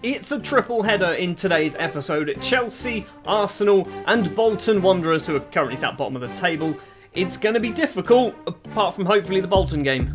It's a triple header in today's episode. Chelsea, Arsenal and Bolton Wanderers, who are currently sat bottom of the table. It's going to be difficult, apart from hopefully the Bolton game.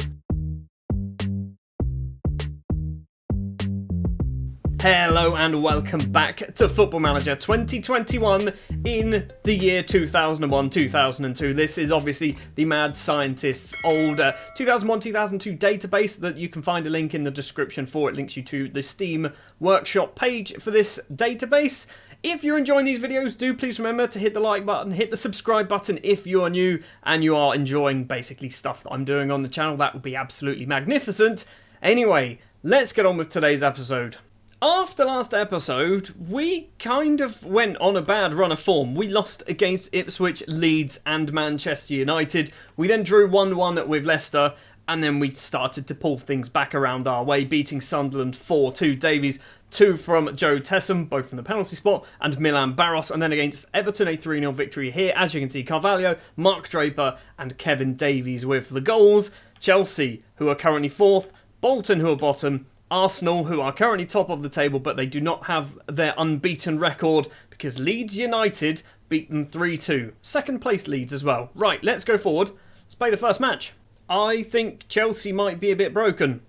Hello and welcome back to Football Manager 2021 in the year 2001-2002. This is obviously the mad scientist's old 2001-2002 database that you can find a link in the description for. It links you to the Steam Workshop page for this database. If you're enjoying these videos, do please remember to hit the like button, hit the subscribe button if you're new and you are enjoying basically stuff that I'm doing on the channel. That would be absolutely magnificent. Anyway, let's get on with today's episode. After last episode, we kind of went on a bad run of form. We lost against Ipswich, Leeds and Manchester United. We then drew 1-1 with Leicester, and then we started to pull things back around our way, beating Sunderland 4-2. Davies, 2 from Joe Tessum, both from the penalty spot, and Milan Barros. And then against Everton, a 3-0 victory here. As you can see, Carvalho, Mark Draper and Kevin Davies with the goals. Chelsea, who are currently 4th, Bolton, who are bottom, Arsenal, who are currently top of the table, but they do not have their unbeaten record because Leeds United beat them 3-2. Second place Leeds as well. Right, let's go forward. Let's play the first match. I think Chelsea might be a bit broken.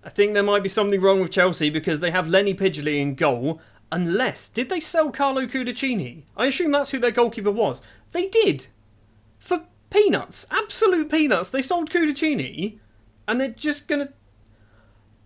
I think there might be something wrong with Chelsea because they have Lenny Pidgley in goal. Unless, did they sell Carlo Cudicini? I assume that's who their goalkeeper was. They did. For peanuts. Absolute peanuts. They sold Cudicini and they're just going to...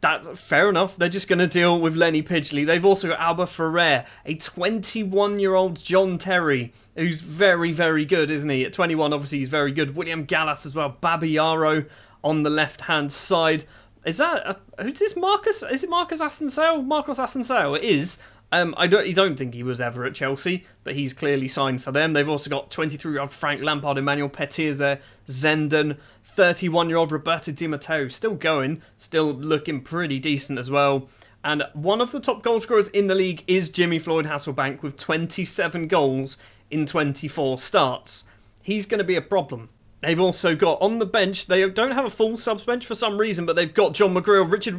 That's fair enough. They're just going to deal with Lenny Pidgley. They've also got Alba Ferrer, a 21-year-old John Terry, who's very, very good, isn't he? At 21, obviously, he's very good. William Gallas as well. Babayaro on the left-hand side. Is that... who's this? Marcus? Is it Marcus Asensio? Marcus Asensio. It is. I don't think he was ever at Chelsea, but he's clearly signed for them. They've also got 23-year-old Frank Lampard, Emmanuel Pettiers there, Zenden, 31-year-old Roberto Di Matteo, still going, still looking pretty decent as well. And one of the top goal scorers in the league is Jimmy Floyd Hasselbank with 27 goals in 24 starts. He's going to be a problem. They've also got on the bench, they don't have a full subs bench for some reason, but they've got John McGreal, Richard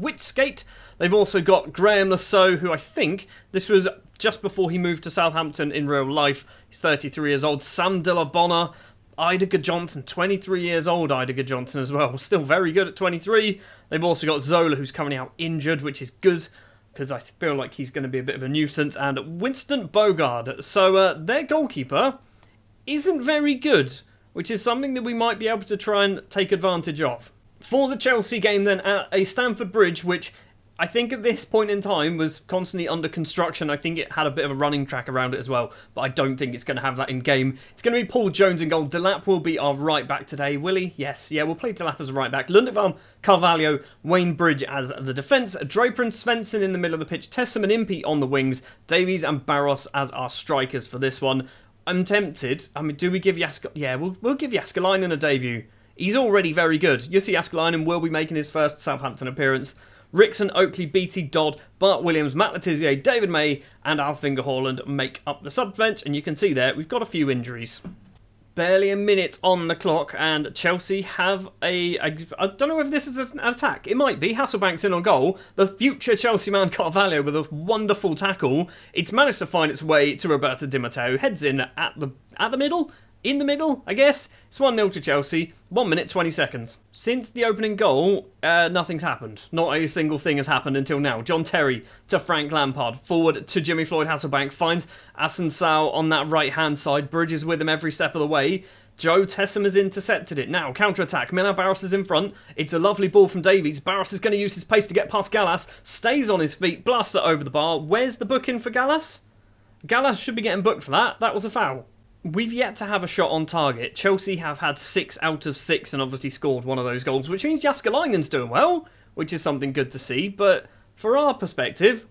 Whitskate. They've also got Graham Lasso, who I think this was just before he moved to Southampton in real life. He's 33 years old. Sam De La Bona, Idager Johnson, 23 years old Idager Johnson as well. Still very good at 23. They've also got Zola, who's coming out injured, which is good, because I feel like he's going to be a bit of a nuisance. And Winston Bogard. So their goalkeeper isn't very good, which is something that we might be able to try and take advantage of. For the Chelsea game then at a Stamford Bridge, which I think at this point in time was constantly under construction. I think it had a bit of a running track around it as well, but I don't think it's going to have that in game. It's going to be Paul Jones in goal. Delap will be our right back today. Will he? Yes. Yeah, we'll play Delap as a right back. Lundevam, Carvalho, Wayne Bridge as the defence. Draper and Svensson in the middle of the pitch. Tessum and Impey on the wings. Davies and Barros as our strikers for this one. I'm tempted. I mean, do we give Yeah, we'll give Jääskeläinen a debut. He's already very good. Jussi Jääskeläinen will be making his first Southampton appearance. Rickson, Oakley, Beattie, Dodd, Bart Williams, Matt Letizia, David May and Alfinger Haaland make up the sub-bench. And you can see there, we've got a few injuries. Barely a minute on the clock and Chelsea have I don't know if this is an attack. It might be. Hasselbank's in on goal. The future Chelsea man Carvalho with a wonderful tackle. It's managed to find its way to Roberto Di Matteo. Heads in at the middle. In the middle, I guess. It's 1-0 to Chelsea. 1 minute, 20 seconds. Since the opening goal, nothing's happened. Not a single thing has happened until now. John Terry to Frank Lampard. Forward to Jimmy Floyd Hasselbank. Finds Asensio on that right-hand side. Bridges with him every step of the way. Joe Tessum has intercepted it. Now, counter-attack. Milan Barros is in front. It's a lovely ball from Davies. Barros is going to use his pace to get past Gallas. Stays on his feet. Blasts it over the bar. Where's the booking for Gallas? Gallas should be getting booked for that. That was a foul. We've yet to have a shot on target. Chelsea have had 6 out of 6 and obviously scored one of those goals, which means Jääskeläinen's doing well, which is something good to see. But for our perspective,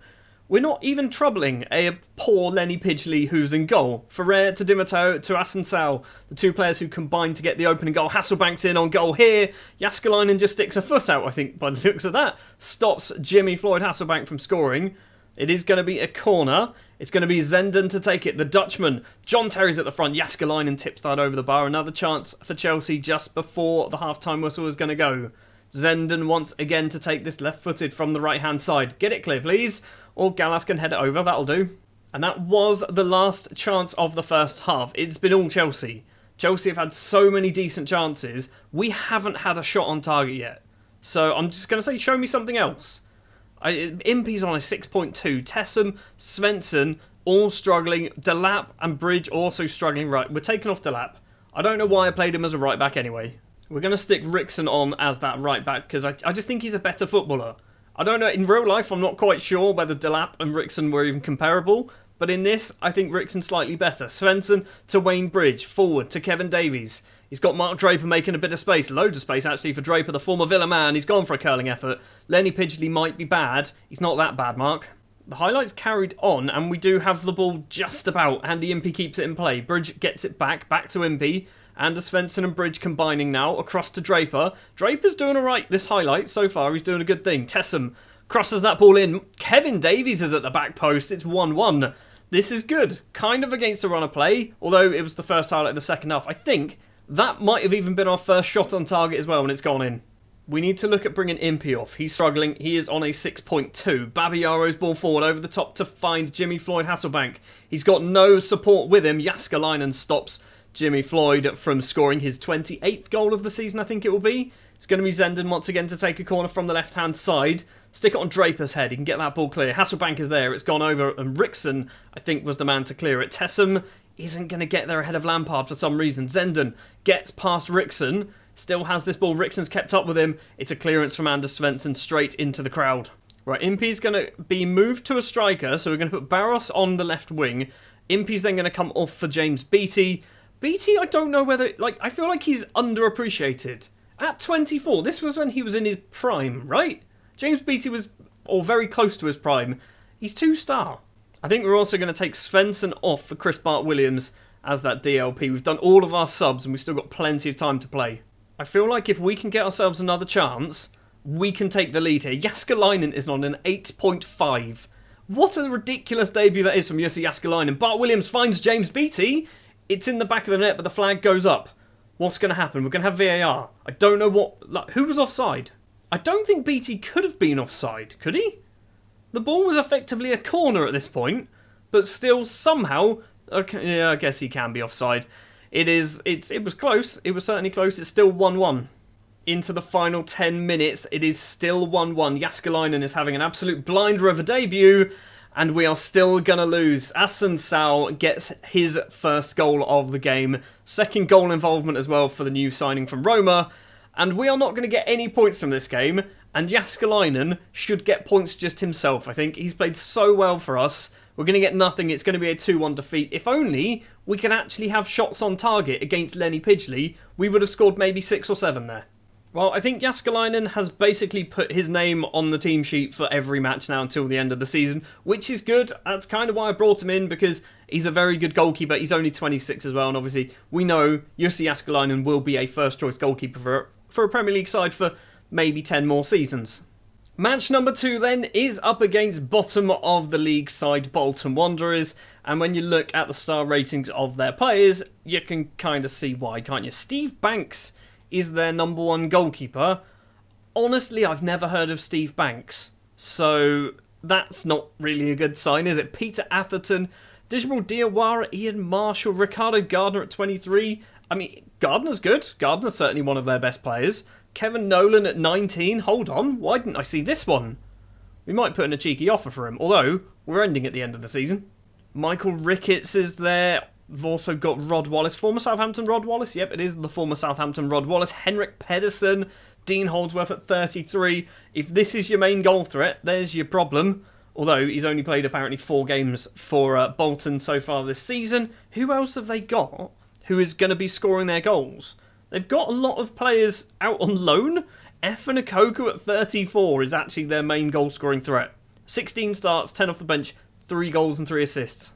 we're not even troubling a poor Lenny Pidgley who's in goal. Ferrer to Di Matteo to Asensio, the two players who combined to get the opening goal. Hasselbank's in on goal here. Jääskeläinen just sticks a foot out, I think, by the looks of that. Stops Jimmy Floyd Hasselbank from scoring. It is going to be a corner. It's going to be Zenden to take it. The Dutchman. John Terry's at the front. Jääskeläinen tips that over the bar. Another chance for Chelsea just before the half-time whistle is going to go. Zenden once again to take this left-footed from the right-hand side. Get it clear, please. Or Gallas can head it over. That'll do. And that was the last chance of the first half. It's been all Chelsea. Chelsea have had so many decent chances. We haven't had a shot on target yet. So I'm just going to say, show me something else. Impey's on a 6.2. Tessum, Svensson, all struggling. Delap and Bridge also struggling. Right, we're taking off Delap. I don't know why I played him as a right back anyway. We're going to stick Rickson on as that right back because I just think he's a better footballer. I don't know, in real life I'm not quite sure whether Delap and Rickson were even comparable, but in this I think Rickson's slightly better. Svensson to Wayne Bridge, forward to Kevin Davies. He's got Mark Draper making a bit of space, loads of space actually for Draper, the former Villa man. He's gone for a curling effort. Lenny Pidgley might be bad. He's not that bad, Mark. The highlights carried on, and we do have the ball just about. Andy Impey keeps it in play. Bridge gets it back to Impey. Anders Svensson and Bridge combining now, across to Draper. Draper's doing alright this highlight so far, he's doing a good thing. Tessum crosses that ball in. Kevin Davies is at the back post, it's 1-1. This is good, kind of against the run of play, although it was the first highlight of the second half. I think that might have even been our first shot on target as well when it's gone in. We need to look at bringing Impey off. He's struggling, he is on a 6.2. Babayaro's ball forward over the top to find Jimmy Floyd Hasselbank. He's got no support with him. Jaskalainen stops Jimmy Floyd from scoring his 28th goal of the season, I think it will be. It's going to be Zenden once again to take a corner from the left-hand side. Stick it on Draper's head. He can get that ball clear. Hasselbank is there. It's gone over. And Rickson, I think, was the man to clear it. Tessum isn't going to get there ahead of Lampard for some reason. Zenden gets past Rickson. Still has this ball. Rickson's kept up with him. It's a clearance from Anders Svensson straight into the crowd. Right, Impey's going to be moved to a striker. So we're going to put Barros on the left wing. Impey's then going to come off for James Beattie. Beattie, I don't know whether... I feel like he's underappreciated. At 24, this was when he was in his prime, right? James Beattie was, or very close to his prime. He's 2-star. I think we're also going to take Svensson off for Chris Bart-Williams as that DLP. We've done all of our subs and we've still got plenty of time to play. I feel like if we can get ourselves another chance, we can take the lead here. Jaskalainen is on an 8.5. What a ridiculous debut that is from Jussi Jaskalainen. Bart-Williams finds James Beattie. It's in the back of the net, but the flag goes up. What's going to happen? We're going to have VAR. I don't know what... who was offside? I don't think Beattie could have been offside, could he? The ball was effectively a corner at this point, but still somehow... Okay, yeah, I guess he can be offside. It was close. It was certainly close. It's still 1-1. Into the final 10 minutes, it is still 1-1. Jaskalainen is having an absolute blinder of a debut, and we are still going to lose. Asen Sal gets his first goal of the game. Second goal involvement as well for the new signing from Roma. And we are not going to get any points from this game. And Jaskalainen should get points just himself, I think. He's played so well for us. We're going to get nothing. It's going to be a 2-1 defeat. If only we can actually have shots on target against Lenny Pidgley, we would have scored maybe 6 or 7 there. Well, I think Jaskalainen has basically put his name on the team sheet for every match now until the end of the season, which is good. That's kind of why I brought him in, because he's a very good goalkeeper. He's only 26 as well, and obviously we know Jussi Jaskalainen will be a first-choice goalkeeper for a Premier League side for maybe 10 more seasons. Match number 2 then is up against bottom of the league side Bolton Wanderers, and when you look at the star ratings of their players, you can kind of see why, can't you? Steve Banks is their number 1 goalkeeper. Honestly, I've never heard of Steve Banks, so that's not really a good sign, is it? Peter Atherton, Dishmal Diawara, Ian Marshall, Ricardo Gardner at 23. I mean, Gardner's good. Gardner's certainly one of their best players. Kevin Nolan at 19. Hold on, why didn't I see this one? We might put in a cheeky offer for him, although we're ending at the end of the season. Michael Ricketts is there. We've also got Rod Wallace, former Southampton Rod Wallace. Yep, it is the former Southampton Rod Wallace. Henrik Pedersen, Dean Holdsworth at 33. If this is your main goal threat, there's your problem. Although he's only played apparently 4 games for Bolton so far this season. Who else have they got who is going to be scoring their goals? They've got a lot of players out on loan. Efan Okoku at 34 is actually their main goal-scoring threat. 16 starts, 10 off the bench, 3 goals and 3 assists.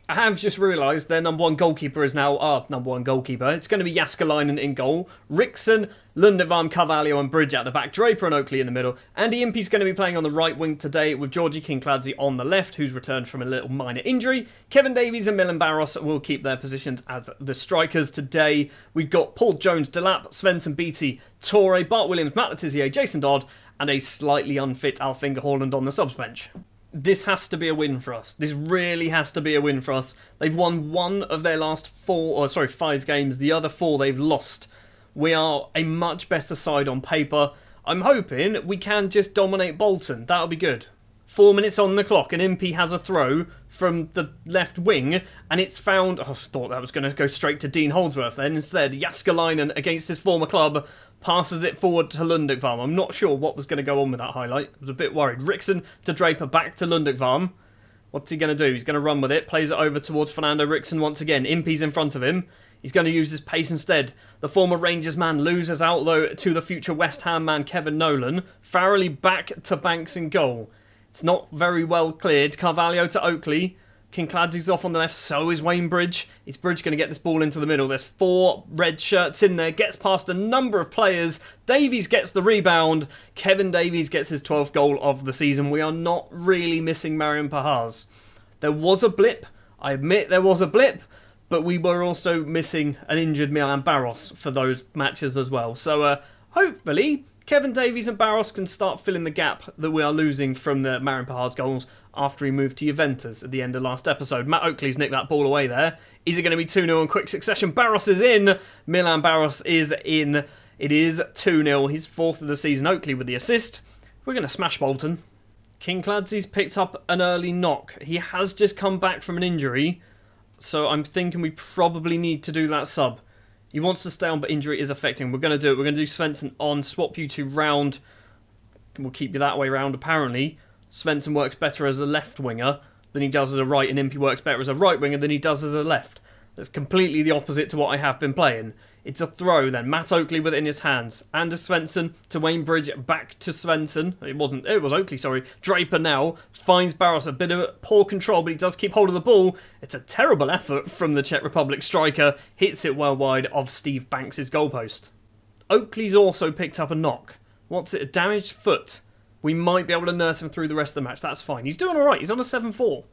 I have just realised their number one goalkeeper is now our number one goalkeeper. It's going to be Jääskeläinen in goal. Rickson, Lundevam, Carvalho and Bridge at the back. Draper and Oakley in the middle. Andy Impey's going to be playing on the right wing today with Georgie Kincladze on the left, who's returned from a little minor injury. Kevin Davies and Milan Barros will keep their positions as the strikers today. We've got Paul Jones, Delap, Svensson, Beattie, Torre, Bart Williams, Matt Letizia, Jason Dodd and a slightly unfit Alfinga Haaland on the subs bench. This has to be a win for us. This really has to be a win for us. They've won one of their last 5 games. The other 4 they've lost. We are a much better side on paper. I'm hoping we can just dominate Bolton. That'll be good. 4 minutes on the clock and Impey has a throw from the left wing and it's found... I thought that was going to go straight to Dean Holdsworth then. Instead, Jääskeläinen against his former club passes it forward to Lundekvam. I'm not sure what was going to go on with that highlight. I was a bit worried. Rickson to Draper, back to Lundekvam. What's he going to do? He's going to run with it. Plays it over towards Fernando Rickson once again. Impey's in front of him. He's going to use his pace instead. The former Rangers man loses out though to the future West Ham man Kevin Nolan. Farrelly back to Banks in goal. It's not very well cleared. Carvalho to Oakley. Kincladze's off on the left, so is Wayne Bridge. Is Bridge going to get this ball into the middle? There's 4 red shirts in there. Gets past a number of players. Davies gets the rebound. Kevin Davies gets his 12th goal of the season. We are not really missing Marian Pahars. There was a blip. I admit there was a blip. But we were also missing an injured Milan Barros for those matches as well. So hopefully Kevin Davies and Barros can start filling the gap that we are losing from the Marian Pahars goals after he moved to Juventus at the end of last episode. Matt Oakley's nicked that ball away there. Is it going to be 2-0 in quick succession? Barros is in. Milan Barros is in. It is 2-0. His 4th of the season. Oakley with the assist. We're going to smash Bolton. Kincladze's picked up an early knock. He has just come back from an injury, so I'm thinking we probably need to do that sub. He wants to stay on, but injury is affecting him. We're going to do it. We're going to do Svensson on, swap you two round. We'll keep you that way round, apparently. Svensson works better as a left winger than he does as a right, and Impey works better as a right winger than he does as a left. That's completely the opposite to what I have been playing. It's a throw then. Matt Oakley with it in his hands. Anders Svensson to Wayne Bridge, back to Svensson. It was Oakley, sorry. Draper now finds Barros. A bit of poor control, but he does keep hold of the ball. It's a terrible effort from the Czech Republic striker. Hits it well wide of Steve Banks' goalpost. Oakley's also picked up a knock. What's it? A damaged foot. We might be able to nurse him through the rest of the match. That's fine. He's doing alright. He's on a 7-4.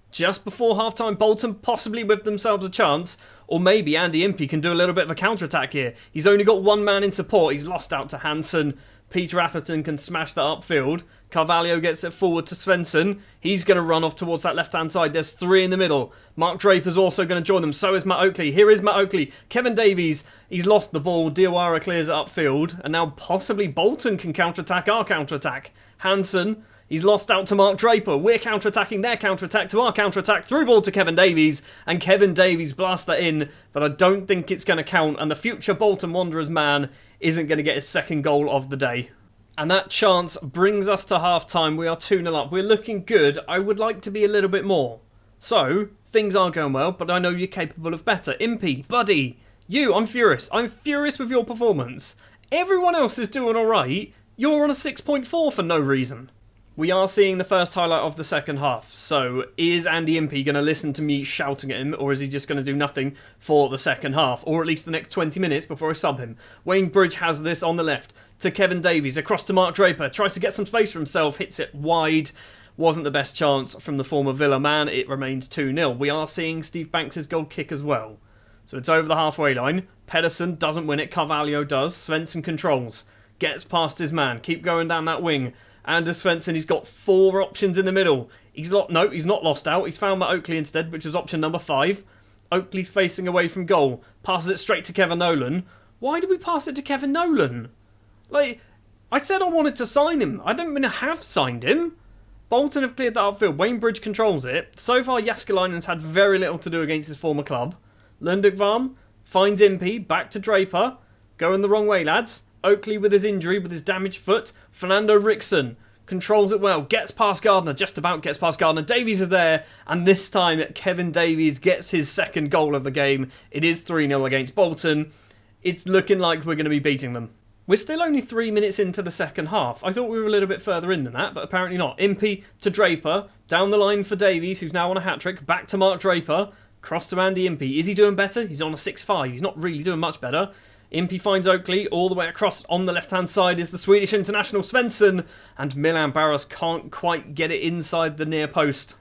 Just before half-time, Bolton possibly with themselves a chance. Or maybe Andy Impey can do a little bit of a counter-attack here. He's only got one man in support. He's lost out to Hansen. Peter Atherton can smash that upfield. Carvalho gets it forward to Svensson. He's going to run off towards that left-hand side. There's 3 in the middle. Mark Draper's also going to join them. So is Matt Oakley. Here is Matt Oakley. Kevin Davies, he's lost the ball. Diawara clears it upfield. And now possibly Bolton can counter-attack our counter-attack. Hansen, he's lost out to Mark Draper. We're counter-attacking their counter-attack to our counter-attack. Through ball to Kevin Davies. And Kevin Davies blasts that in. But I don't think it's going to count. And the future Bolton Wanderers man isn't going to get his 2nd goal of the day. And that chance brings us to half-time. We are 2-0 up. We're looking good. I would like to be a little bit more. So, things are going well, but I know you're capable of better. Impey, buddy, I'm furious. I'm furious with your performance. Everyone else is doing alright. You're on a 6.4 for no reason. We are seeing the first highlight of the second half. So, is Andy Impey going to listen to me shouting at him, or is he just going to do nothing for the second half, or at least the next 20 minutes before I sub him? Wayne Bridge has this on the left to Kevin Davies, across to Mark Draper, tries to get some space for himself, hits it wide. Wasn't the best chance from the former Villa man. It remains 2-0. We are seeing Steve Banks' goal kick as well. So it's over the halfway line. Pedersen doesn't win it. Carvalho does. Svensson controls. Gets past his man. Keep going down that wing. Anders Svensson, he's got 4 options in the middle. He's not lost out. He's found Matt Oakley instead, which is option number 5. Oakley's facing away from goal. Passes it straight to Kevin Nolan. Why did we pass it to Kevin Nolan? I said I wanted to sign him. I don't mean to have signed him. Bolton have cleared that upfield. Wayne Bridge controls it. So far, Jääskeläinen's had very little to do against his former club. Lundekvam finds Impey. Back to Draper. Going the wrong way, lads. Oakley with his injury, with his damaged foot. Fernando Rickson controls it well. Gets past Gardner. Just about gets past Gardner. Davies is there. And this time, Kevin Davies gets his 2nd goal of the game. It is 3-0 against Bolton. It's looking like we're going to be beating them. We're still only 3 minutes into the second half. I thought we were a little bit further in than that, but apparently not. Impey to Draper, down the line for Davies, who's now on a hat-trick, back to Mark Draper, cross to Andy Impey. Is he doing better? He's on a 6-5. He's not really doing much better. Impey finds Oakley, all the way across on the left-hand side is the Swedish international Svensson, and Milan Barros can't quite get it inside the near post.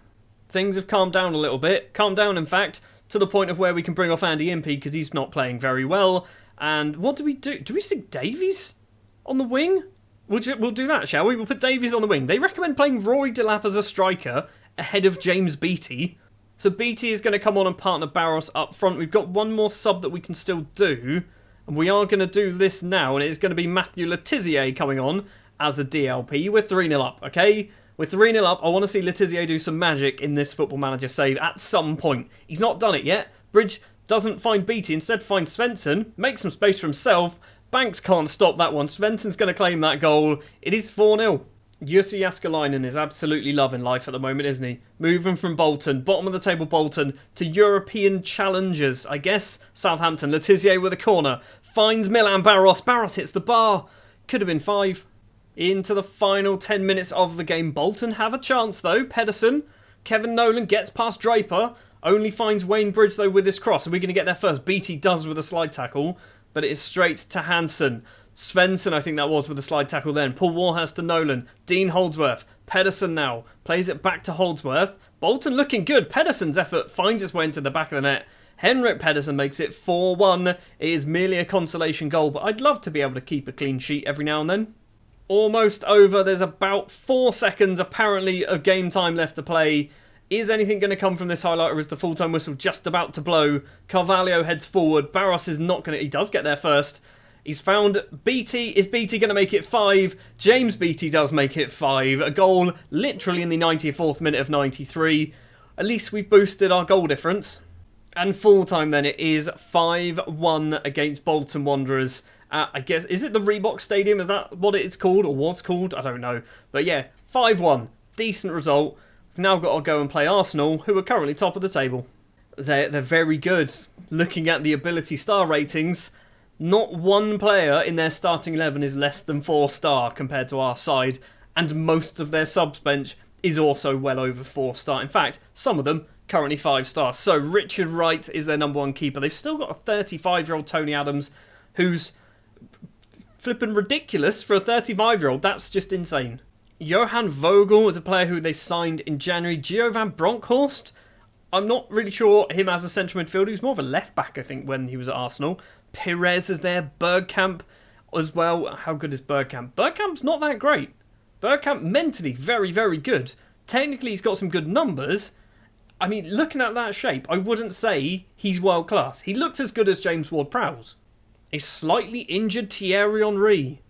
Things have calmed down a little bit. Calmed down, in fact, to the point of where we can bring off Andy Impey because he's not playing very well. And what do we do? Do we stick Davies on the wing? We'll do that, shall we? We'll put Davies on the wing. They recommend playing Rory Delap as a striker ahead of James Beattie. So Beattie is going to come on and partner Barros up front. We've got one more sub that we can still do. And we are going to do this now. And it is going to be Matthew Letizier coming on as a DLP. We're 3-0 up, okay? We're 3-0 up. I want to see Letizier do some magic in this Football Manager save at some point. He's not done it yet. Bridge doesn't find Beattie, instead finds Svensson, makes some space for himself. Banks can't stop that one. Svensson's going to claim that goal. It is 4-0. Jussi Jääskeläinen is absolutely loving life at the moment, isn't he? Moving from Bolton, bottom of the table Bolton, to European challengers. I guess Southampton. Letizier with a corner. Finds Milan Barros. Barros hits the bar. Could have been 5. Into the final 10 minutes of the game. Bolton have a chance though. Pedersen. Kevin Nolan gets past Draper. Only finds Wayne Bridge, though, with his cross. Are we going to get there first? Beattie does with a slide tackle, but it is straight to Hansen. Svensson, I think that was, with a slide tackle then. Paul Warhurst to Nolan. Dean Holdsworth. Pedersen now. Plays it back to Holdsworth. Bolton looking good. Pedersen's effort finds its way into the back of the net. Henrik Pedersen makes it 4-1. It is merely a consolation goal, but I'd love to be able to keep a clean sheet every now and then. Almost over. There's about 4 seconds, apparently, of game time left to play. Is anything going to come from this highlight, or is the full-time whistle just about to blow? Carvalho heads forward. Barros is not going to... He does get there first. He's found Beattie. Is Beattie going to make it 5? James Beattie does make it 5. A goal literally in the 94th minute of 93. At least we've boosted our goal difference. And full-time then, it is 5-1 against Bolton Wanderers. I guess, is it the Reebok Stadium? Is that what it's called, or was called? I don't know. But yeah, 5-1. Decent result. We've now got to go and play Arsenal, who are currently top of the table. They're very good. Looking at the ability star ratings, not one player in their starting 11 is less than 4-star compared to our side, and most of their subs bench is also well over 4-star. In fact, some of them currently 5-stars. So Richard Wright is their number one keeper. They've still got a 35-year-old Tony Adams, who's flipping ridiculous for a 35-year-old. That's just insane. Johan Vogel is a player who they signed in January. Gio van Bronckhorst, I'm not really sure him as a central midfielder. He was more of a left-back, I think, when he was at Arsenal. Perez is there. Bergkamp as well. How good is Bergkamp? Bergkamp's not that great. Bergkamp mentally very, very good. Technically, he's got some good numbers. I mean, looking at that shape, I wouldn't say he's world-class. He looks as good as James Ward-Prowse. A slightly injured Thierry Henry.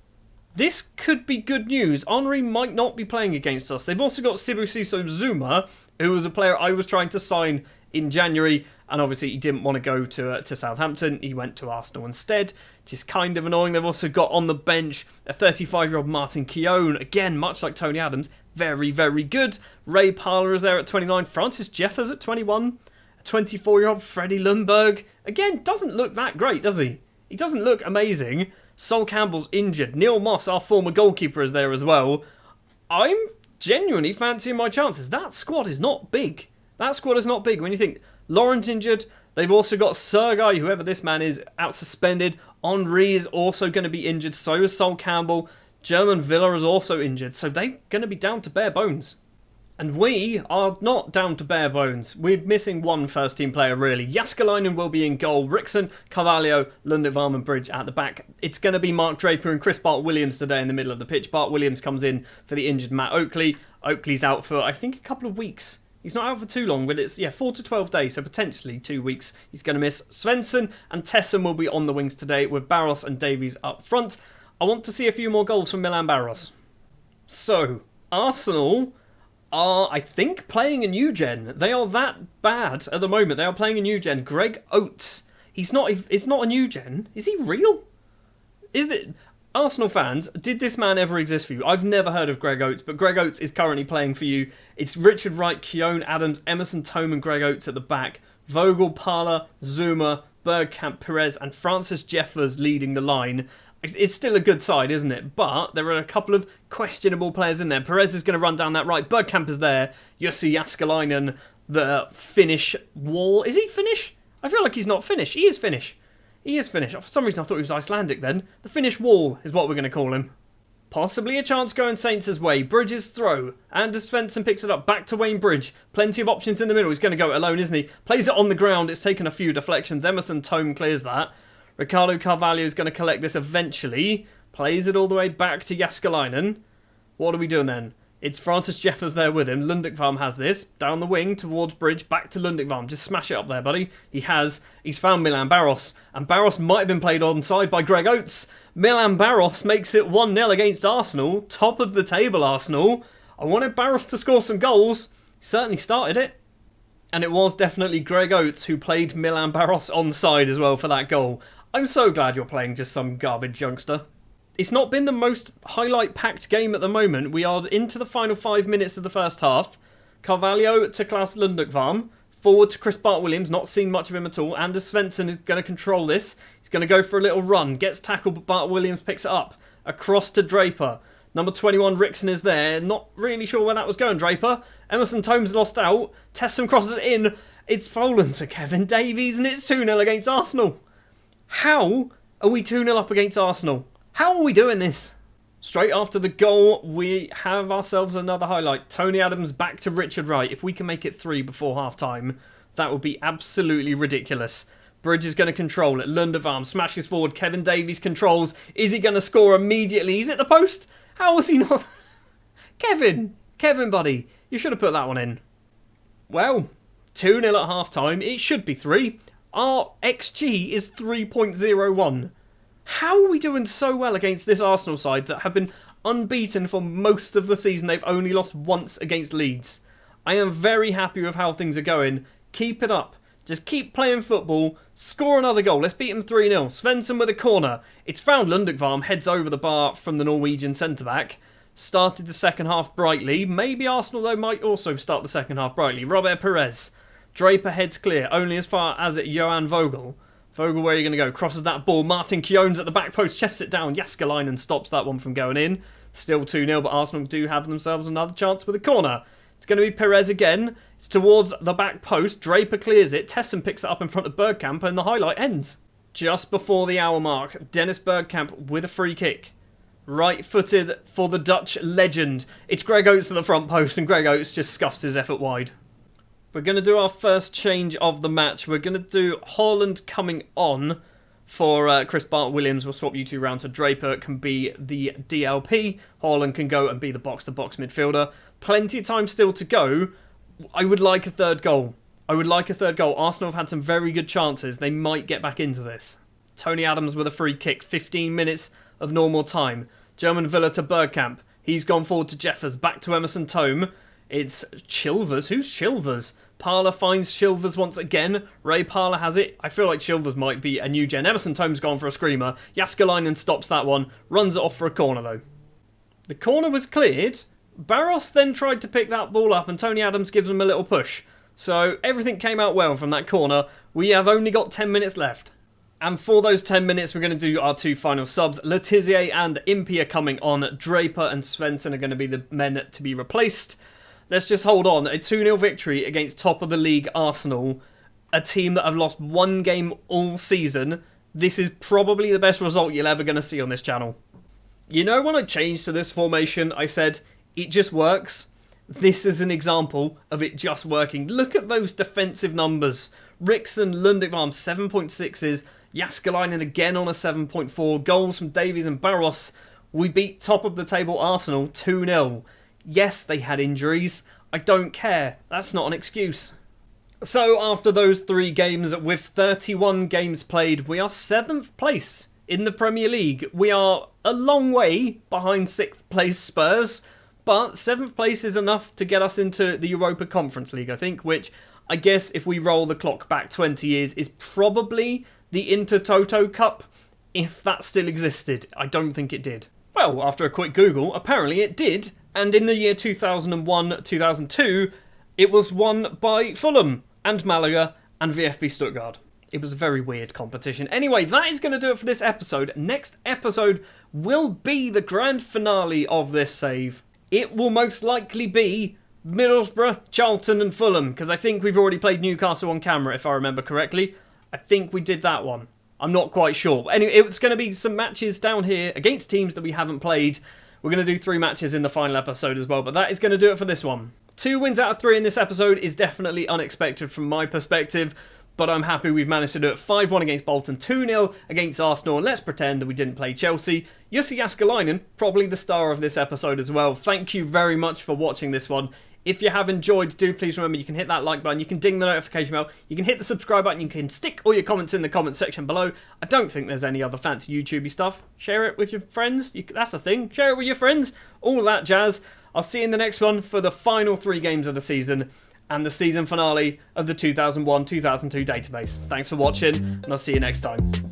This could be good news. Henry might not be playing against us. They've also got Sibusiso Zuma, who was a player I was trying to sign in January, and obviously he didn't want to go to Southampton. He went to Arsenal instead, which is kind of annoying. They've also got on the bench a 35-year-old Martin Keown. Again, much like Tony Adams, very, very good. Ray Parler is there at 29. Francis Jeffers at 21. A 24-year-old Freddie Lundberg. Again, doesn't look that great, does he? He doesn't look amazing. Sol Campbell's injured. Neil Moss, our former goalkeeper, is there as well. I'm genuinely fancying my chances. That squad is not big. That squad is not big. When you think Lawrence injured, they've also got Sergei, whoever this man is, out suspended. Henry is also going to be injured. So is Sol Campbell. German Villa is also injured. So they're going to be down to bare bones. And we are not down to bare bones. We're missing one first-team player, really. Jääskeläinen will be in goal. Rickson, Carvalho, Lundevarm and Bridge at the back. It's going to be Mark Draper and Chris Bart-Williams today in the middle of the pitch. Bart-Williams comes in for the injured Matt Oakley. Oakley's out for, I think, a couple of weeks. He's not out for too long, but it's 4 to 12 days, so potentially 2 weeks. He's going to miss. Svensson and Tesson will be on the wings today, with Barros and Davies up front. I want to see a few more goals from Milan Barros. So, Arsenal are, I think, playing a new gen. They are that bad at the moment. They are playing a new gen. Greg Oates. It's not a new gen. Is he real? Is it? Arsenal fans, did this man ever exist for you? I've never heard of Greg Oates, but Greg Oates is currently playing for you. It's Richard Wright, Keown, Adams, Emerson, Tome and Greg Oates at the back. Vogel, Parler, Zuma, Bergkamp, Perez and Francis Jeffers leading the line. It's still a good side, isn't it? But there are a couple of questionable players in there. Perez is going to run down that right. Bergkamp is there. Jussi Jääskeläinen, the Finnish wall. Is he Finnish? I feel like he's not Finnish. He is Finnish. He is Finnish. For some reason I thought he was Icelandic then. The Finnish wall is what we're going to call him. Possibly a chance going Saints' way. Bridges throw. Anders Svensson picks it up. Back to Wayne Bridge. Plenty of options in the middle. He's going to go it alone, isn't he? Plays it on the ground. It's taken a few deflections. Emerson Tome clears that. Ricardo Carvalho is going to collect this eventually. Plays it all the way back to Jääskeläinen. What are we doing then? It's Francis Jeffers there with him. Lundekvam has this. Down the wing towards Bridge. Back to Lundekvam. Just smash it up there, buddy. He's found Milan Barros. And Barros might have been played onside by Greg Oates. Milan Barros makes it 1-0 against Arsenal. Top of the table, Arsenal. I wanted Barros to score some goals. He certainly started it. And it was definitely Greg Oates who played Milan Barros onside as well for that goal. I'm so glad you're playing just some garbage youngster. It's not been the most highlight-packed game at the moment. We are into the final 5 minutes of the first half. Carvalho to Klaus Lundekvam. Forward to Chris Bart-Williams. Not seen much of him at all. Anders Svensson is going to control this. He's going to go for a little run. Gets tackled, but Bart-Williams picks it up. Across to Draper. Number 21, Rickson, is there. Not really sure where that was going, Draper. Emerson Tome's lost out. Tessum crosses it in. It's fallen to Kevin Davies, and it's 2-0 against Arsenal. How are we 2-0 up against Arsenal? How are we doing this? Straight after the goal, we have ourselves another highlight. Tony Adams back to Richard Wright. If we can make it 3 before half-time, that would be absolutely ridiculous. Bridge is going to control it. Lundekvam smashes forward. Kevin Davies controls. Is he going to score immediately? He's at the post. How was he not? Kevin, buddy, you should have put that one in. Well, 2-0 at half-time. It should be 3. Our XG is 3.01. How are we doing so well against this Arsenal side that have been unbeaten for most of the season? They've only lost once against Leeds. I am very happy with how things are going. Keep it up. Just keep playing football. Score another goal. Let's beat them 3-0. Svensson with a corner. It's found Lundekvam. Heads over the bar from the Norwegian centre-back. Started the second half brightly. Maybe Arsenal, though, might also start the second half brightly. Robert Perez. Draper heads clear, only as far as Johan Vogel. Vogel, where are you going to go? Crosses that ball. Martin Keown's at the back post, chests it down. Jääskeläinen stops that one from going in. Still 2-0, but Arsenal do have themselves another chance with a corner. It's going to be Perez again. It's towards the back post. Draper clears it. Tessum picks it up in front of Bergkamp, and the highlight ends. Just before the hour mark, Dennis Bergkamp with a free kick. Right-footed for the Dutch legend. It's Greg Oates to the front post, and Greg Oates just scuffs his effort wide. We're going to do our first change of the match. We're going to do Haaland coming on for Chris Bart-Williams. We'll swap you two round, so Draper can be the DLP. Haaland can go and be the box-to-box midfielder. Plenty of time still to go. I would like a third goal. Arsenal have had some very good chances. They might get back into this. Tony Adams with a free kick. 15 minutes of normal time. German Villa to Bergkamp. He's gone forward to Jeffers. Back to Emerson Tome. It's Chilvers. Who's Chilvers? Parler finds Chilvers once again. Ray Parler has it. I feel like Chilvers might be a new gen. Emerson Tome's gone for a screamer. Jääskeläinen stops that one. Runs it off for a corner though. The corner was cleared. Barros then tried to pick that ball up and Tony Adams gives him a little push. So everything came out well from that corner. We have only got 10 minutes left. And for those 10 minutes, we're going to do our two final subs. Letizier and Impey are coming on. Draper and Svensson are going to be the men to be replaced. Let's just hold on. A 2-0 victory against top of the league Arsenal. A team that have lost one game all season. This is probably the best result you're ever going to see on this channel. You know, when I changed to this formation, I said, it just works. This is an example of it just working. Look at those defensive numbers. Rickson, Lundekvam, 7.6s. Jääskeläinen again on a 7.4. Goals from Davies and Barros. We beat top of the table Arsenal 2-0. Yes, they had injuries. I don't care. That's not an excuse. So after those 3 games, with 31 games played, we are 7th place in the Premier League. We are a long way behind 6th place Spurs, but 7th place is enough to get us into the Europa Conference League, I think, which I guess if we roll the clock back 20 years is probably the Intertoto Cup, if that still existed. I don't think it did. Well, after a quick Google, apparently it did. And in the year 2001-2002, it was won by Fulham and Malaga and VfB Stuttgart. It was a very weird competition. Anyway, that is going to do it for this episode. Next episode will be the grand finale of this save. It will most likely be Middlesbrough, Charlton and Fulham, because I think we've already played Newcastle on camera, if I remember correctly. I think we did that one. I'm not quite sure. Anyway, it's going to be some matches down here against teams that we haven't played. We're going to do 3 matches in the final episode as well, but that is going to do it for this one. 2 wins out of 3 in this episode is definitely unexpected from my perspective, but I'm happy we've managed to do it. 5-1 against Bolton, 2-0 against Arsenal, and let's pretend that we didn't play Chelsea. Jussi Jääskeläinen, probably the star of this episode as well. Thank you very much for watching this one. If you have enjoyed, do please remember you can hit that like button, you can ding the notification bell, you can hit the subscribe button, you can stick all your comments in the comment section below. I don't think there's any other fancy YouTubey stuff. Share it with your friends, that's the thing, share it with your friends, all that jazz. I'll see you in the next one for the final 3 games of the season and the season finale of the 2001-2002 database. Thanks for watching, and I'll see you next time.